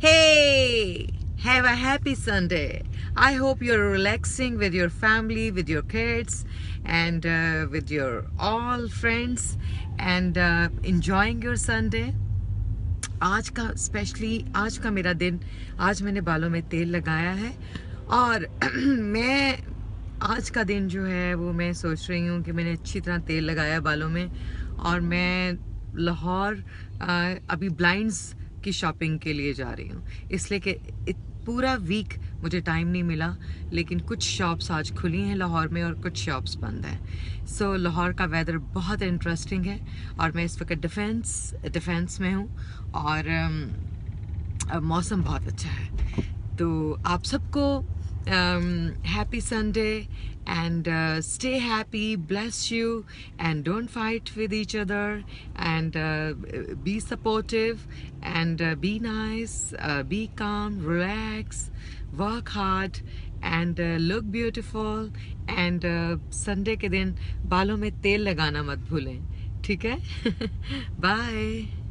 Hey, have a happy Sunday. I hope you're relaxing with your family, with your kids, and with your all friends, and enjoying your Sunday. आज का specially आज का मेरा दिन, आज मैंने बालों में तेल लगाया है और मैं आज का दिन जो है वो मैं सोच रही हूँ कि मैंने अच्छी तरह तेल लगाया बालों में और मैं लाहौर अभी ब्लाइंड्स की शॉपिंग के लिए जा रही हूँ, इसलिए कि पूरा वीक मुझे टाइम नहीं मिला, लेकिन कुछ शॉप्स आज खुली हैं लाहौर में और कुछ शॉप्स बंद हैं। सो लाहौर का वेदर बहुत इंटरेस्टिंग है और मैं इस वक्त डिफेंस में हूँ और मौसम बहुत अच्छा है। तो आप सबको happy Sunday and stay happy, bless you, and don't fight with each other, and be supportive, and be nice, be calm, relax, work hard, and look beautiful, and Sunday के दिन बालों में तेल लगाना मत भूलें, ठीक है? Bye.